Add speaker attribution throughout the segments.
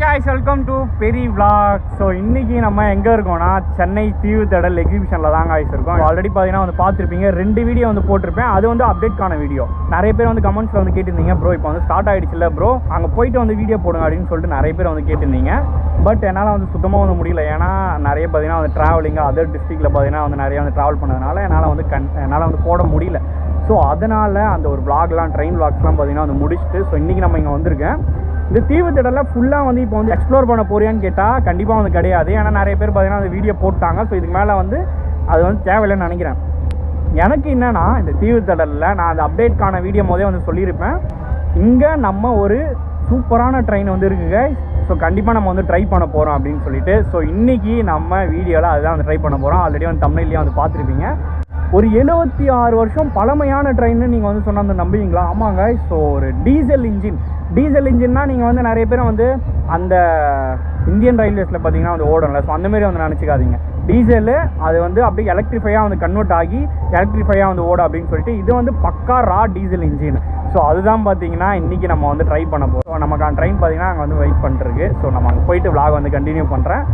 Speaker 1: guys, welcome to Perry Vlog. So இன்னைக்கு நம்ம எங்க இருக்கோம்னா சென்னை தீவுத்திடல் எக்ஸிபிஷன்ல தான் guys இருக்கோம். ஆல்ரெடி பாத்தீங்கன்னா வந்து பார்த்திருப்பீங்க, 2 வீடியோ வந்து போட்டிருப்பேன். அது வந்து அப்டேட்கான வீடியோ. நிறைய பேர் வந்து கமெண்ட்ஸ்ல வந்து கேட்டிருந்தீங்க, ப்ரோ இப்போ வந்து ஸ்டார்ட் ஆயிடுச்சுல ப்ரோ, அங்க போயிட்டு வந்து வீடியோ போடுங்க அப்படின்னு சொல்லிட்டு நிறைய பேர் வந்து கேட்டிருந்தீங்க. பட் என்னால் வந்து சுத்தமாக வந்து முடியல. ஏன்னா நிறைய பார்த்தீங்கன்னா வந்து ட்ராவலிங் அதர் டிஸ்ட்ரிக்டில் பார்த்தீங்கன்னா வந்து நிறைய வந்து ட்ராவல் பண்ணதுனால என்னால் வந்து போட முடியல. ஸோ அதனால் அந்த ஒரு விளாக்லாம் ட்ரெயின் விளாக்ஸ்லாம் பார்த்தீங்கன்னா வந்து முடிச்சுட்டு ஸோ இன்றைக்கி நம்ம இங்கே வந்திருக்கேன். இந்த தீவுத்திடலில் ஃபுல்லாக வந்து இப்போ வந்து எக்ஸ்ப்ளோர் பண்ண போறியான்னு கேட்டால் கண்டிப்பாக வந்து கிடையாது. ஏன்னா நிறைய பேர் பார்த்தீங்கன்னா அந்த வீடியோ போட்டாங்க. ஸோ இதுக்கு மேலே வந்து அது வந்து தேவையில்லைன்னு நினைக்கிறேன். எனக்கு என்னென்னா இந்த தீவுத்திடலில் நான் அந்த அப்டேட்கான வீடியோ போதே வந்து சொல்லியிருப்பேன், இங்கே நம்ம ஒரு சூப்பரான ட்ரெயின் வந்து இருக்குங்க. ஸோ கண்டிப்பாக நம்ம வந்து ட்ரை பண்ண போகிறோம் அப்படின்னு சொல்லிட்டு ஸோ இன்றைக்கி நம்ம வீடியோவில் அதுதான் வந்து ட்ரை பண்ண போகிறோம். ஆல்ரெடி வந்து தமிழ்லேயே வந்து பார்த்துருப்பீங்க. ஒரு 76 வருஷம் பழமையான ட்ரெயின்னு நீங்கள் வந்து சொன்னால் வந்து நம்புவீங்களா? ஆமாங்க. ஸோ ஒரு டீசல் இன்ஜின்னா நீங்கள் வந்து நிறைய பேர் வந்து அந்த இந்தியன் ரயில்வேஸில் பார்த்தீங்கன்னா வந்து ஓடணும்ல, ஸோ அந்தமாரி வந்து நினச்சிக்காதீங்க. டீசலு அது வந்து அப்படியே எலக்ட்ரிஃபையாக வந்து கன்வெர்ட் ஆகி எலக்ட்ரிஃபையாக வந்து ஓடும் அப்படின்னு சொல்லிட்டு இது வந்து பக்கா ரா டீசல் இன்ஜின். ஸோ அதுதான் பார்த்தீங்கன்னா இன்றைக்கி நம்ம வந்து ட்ரை பண்ண போகிறோம். நமக்கான ட்ரெயின் பார்த்தீங்கன்னா அங்கே வந்து வெயிட் பண்ணிருக்கு. ஸோ நம்ம அங்கே போயிட்டு விளாக் வந்து கண்டினியூ பண்ணுறேன்.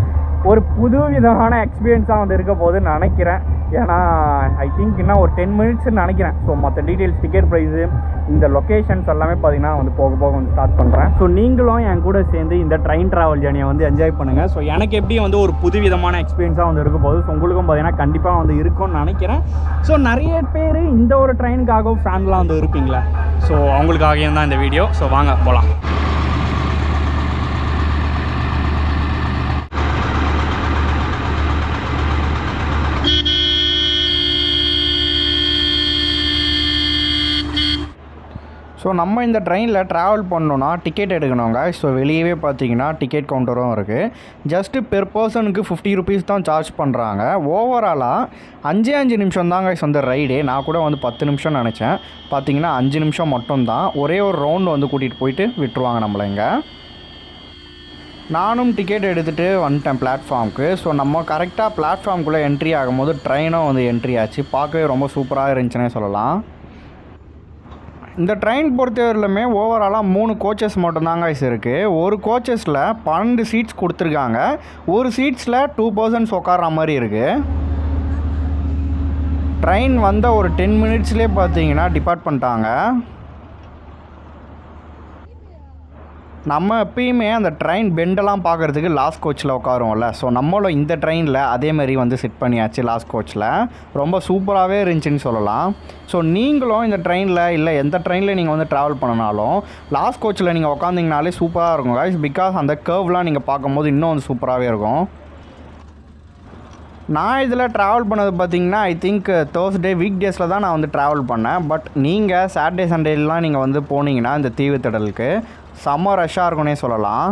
Speaker 1: ஒரு புது விதமான எக்ஸ்பீரியன்ஸாக வந்து இருக்க போகுதுன்னு நினைக்கிறேன். ஏன்னா ஐ திங்க் இன்னும் ஒரு 10 மினிட்ஸ்ன்னு நினைக்கிறேன். ஸோ மற்ற டீட்டெயில்ஸ், டிக்கெட் ப்ரைஸு, இந்த லொக்கேஷன்ஸ் எல்லாமே பார்த்தீங்கன்னா வந்து போக போக வந்து ஸ்டார்ட் பண்ணுறேன். ஸோ நீங்களும் என் கூட சேர்ந்து இந்த ட்ரெயின் ட்ராவல் ஜேர்னியை வந்து என்ஜாய் பண்ணுங்கள். ஸோ எனக்கு எப்படி வந்து ஒரு புது விதமான எக்ஸ்பீரியன்ஸாக வந்து இருக்க போகுது. ஸோ உங்களுக்கும் பார்த்தீங்கன்னா கண்டிப்பாக வந்து இருக்கும்னு நினைக்கிறேன். ஸோ நிறைய பேர் இந்த ஒரு ட்ரெயினுக்காகவும் ஃபேன்லாம் வந்து இருப்பீங்களா? ஸோ அவங்களுக்காகவும் தான் இந்த வீடியோ. ஸோ வாங்க போகலாம். ஸோ நம்ம இந்த ட்ரெயினில் ட்ராவல் பண்ணோன்னா டிக்கெட் எடுக்கணுங்க. ஸோ வெளியவே பார்த்தீங்கன்னா டிக்கெட் கவுண்டரும் இருக்குது. ஜஸ்ட்டு பெர் பர்சனுக்கு 50 ருபீஸ் தான் சார்ஜ் பண்ணுறாங்க. ஓவராலாக 5 நிமிஷம் தாங்க இந்த ரைடே. நான் கூட வந்து 10 நிமிஷம் நினச்சேன். பார்த்தீங்கன்னா 5 நிமிஷம் மட்டும்தான். ஒரே ஒரு ரவுண்டு வந்து கூட்டிகிட்டு போயிட்டு விட்டுருவாங்க நம்மளை இங்கே. நானும் டிக்கெட் எடுத்துகிட்டு வந்துட்டேன் பிளாட்ஃபார்முக்கு. ஸோ நம்ம கரெக்டாக பிளாட்ஃபார்முக்குள்ளே என்ட்ரி ஆகும்போது ட்ரெயினும் வந்து என்ட்ரி ஆச்சு. பார்க்கவே ரொம்ப சூப்பராக இருந்துச்சுன்னே சொல்லலாம். இந்த ட்ரெயின் பொறுத்தவரையிலுமே ஓவராலாக 3 கோச்சஸ் மட்டும்தாங்க இருக்குது. ஒரு கோச்சஸில் 12 சீட்ஸ் கொடுத்துருக்காங்க. ஒரு சீட்ஸில் 2 பர்சன்ஸ் உட்கார்ற மாதிரி இருக்குது. ட்ரெயின் வந்த ஒரு 10 மினிட்ஸ்லேயே பார்த்தீங்கன்னா டிபார்ட் பண்ணிட்டாங்க. நம்ம எப்பயுமே அந்த ட்ரெயின் பெண்டெல்லாம் பார்க்குறதுக்கு லாஸ்ட் கோச்சில் உட்காருவோம்ல. ஸோ நம்மளும் இந்த ட்ரெயினில் அதேமாதிரி வந்து செட் பண்ணியாச்சு. லாஸ்ட் கோச்சில் ரொம்ப சூப்பராகவே இருந்துச்சுன்னு சொல்லலாம். ஸோ நீங்களும் இந்த ட்ரெயினில் இல்லை எந்த ட்ரெயினில் நீங்கள் வந்து ட்ராவல் பண்ணனாலும் லாஸ்ட் கோச்சில் நீங்கள் உட்காந்திங்கனாலே சூப்பராக இருக்கும் guys. பிகாஸ் அந்த கர்வ்லாம் நீங்கள் பார்க்கும்போது இன்னும் வந்து சூப்பராகவே இருக்கும். நான் இதில் ட்ராவல் பண்ணது பார்த்திங்கன்னா ஐ திங்க் தேர்ஸ்டே வீக் டேஸில் தான் நான் வந்து ட்ராவல் பண்ணேன். பட் நீங்கள் சாட்டர்டே சண்டேலாம் நீங்கள் வந்து போனீங்கன்னா இந்த தீவுத்திடலுக்கு செம்ம ரஷ்ஷாக இருக்குன்னே சொல்லலாம்.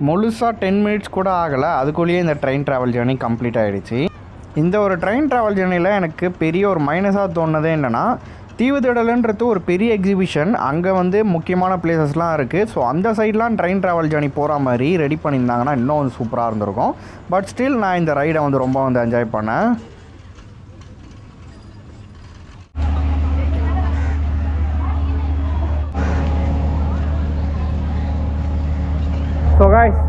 Speaker 2: முழுசாக 10 மினிட்ஸ் கூட ஆகலை, அதுக்குள்ளேயே இந்த ட்ரெயின் ட்ராவல் ஜேர்னி கம்ப்ளீட் ஆகிடுச்சு. இந்த ஒரு ட்ரெயின் ட்ராவல் ஜேர்னியில் எனக்கு பெரிய ஒரு மைனஸாக தோணுனதே என்னென்னா, தீவுத்திடலுன்றது ஒரு பெரிய எக்ஸிபிஷன், அங்கே வந்து முக்கியமான பிளேசஸ்லாம் இருக்குது. ஸோ அந்த சைட்லாம் ட்ரெயின் ட்ராவல் ஜேர்னி போகிற மாதிரி ரெடி பண்ணியிருந்தாங்கன்னா இன்னும் வந்து சூப்பராக இருந்திருக்கும். பட் ஸ்டில் நான் இந்த ரைடை வந்து ரொம்ப வந்து என்ஜாய் பண்ணேன்.
Speaker 1: So guys,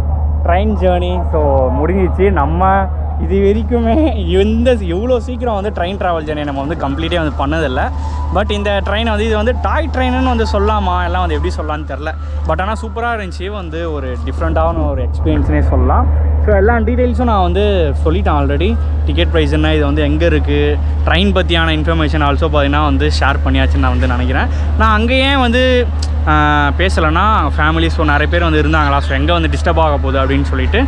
Speaker 1: train journey so முடிஞ்சிச்சு. நம்ம இது வரைக்குமே எவ்வளோ சீக்கிரம் வந்து ட்ரெயின் ட்ராவல் ஜேர்னி நம்ம வந்து கம்ப்ளீட்டே வந்து பண்ணதில்லை. பட் இந்த ட்ரெயின் வந்து இது வந்து டாய் ட்ரெயின்னு வந்து சொல்லலாமா, எல்லாம் வந்து எப்படி சொல்லலான்னு தெரில. பட் ஆனால் சூப்பராக இருந்துச்சு, வந்து ஒரு டிஃப்ரெண்ட்டான ஒரு எக்ஸ்பீரியன்ஸ்னே சொல்லலாம். ஸோ எல்லா டீட்டெயில்ஸும் நான் வந்து சொல்லிட்டேன் ஆல்ரெடி. டிக்கெட் ப்ரைஸ் என்ன, இது வந்து எங்கே இருக்குது, ட்ரெயின் பற்றியான இன்ஃபர்மேஷன் ஆல்சோ பார்த்தீங்கன்னா வந்து ஷேர் பண்ணியாச்சுன்னு நான் வந்து நினைக்கிறேன். நான் அங்கேயே வந்து பேசலைன்னா ஃபேமிலி ஸோ நிறைய பேர் வந்து இருந்தாங்களா, ஸோ எங்கே வந்து டிஸ்டர்ப் ஆக போகுது அப்படின்னு சொல்லிட்டு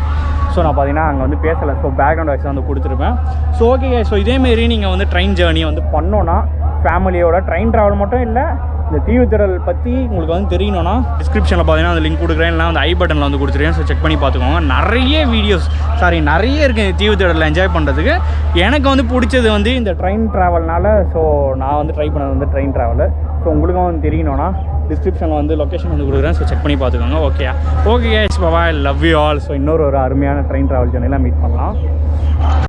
Speaker 1: ஸோ நான் பார்த்தீங்கன்னா அங்கே வந்து பேசலை. ஸோ பேக்ரவுண்ட் வாய்ஸ் வந்து கொடுத்துருப்பேன். ஸோ ஓகே, ஸோ இதேமாரி நீங்கள் வந்து ட்ரெயின் ஜேர்னி வந்து பண்ணோன்னா ஃபேமிலியோட ட்ரெயின் ட்ராவல் மட்டும் இல்லை, இந்த தீவுத்திடல் பற்றி உங்களுக்கு வந்து தெரியணும்னா டிஸ்கிரிப்ஷனில் பார்த்தீங்கன்னா அந்த லிங்க் கொடுக்குறேன், இல்லைனா வந்து ஐ பட்டனில் வந்து கொடுத்துருக்கேன். ஸோ செக் பண்ணி பார்த்துக்கோங்க. நிறைய இருக்குது இந்த தீவுத்திடலில் என்ஜாய் பண்ணுறதுக்கு. எனக்கு வந்து பிடிச்சது வந்து இந்த ட்ரெயின் ட்ராவல்னால. ஸோ நான் வந்து ட்ரை பண்ணது வந்து ட்ரெயின் ட்ராவலு. ஸோ உங்களுக்கும் வந்து தெரியணும்னா டிஸ்கிரிப்ஷனில் வந்து லொக்கேஷன் வந்து கொடுக்குறேன். ஸோ செக் பண்ணி பார்த்துக்கோங்க. Okay guys, bye, love you all. So இன்னொரு அருமையான ட்ரெயின் ட்ராவல் ஜேர்னியில் மீட் பண்ணலாம்.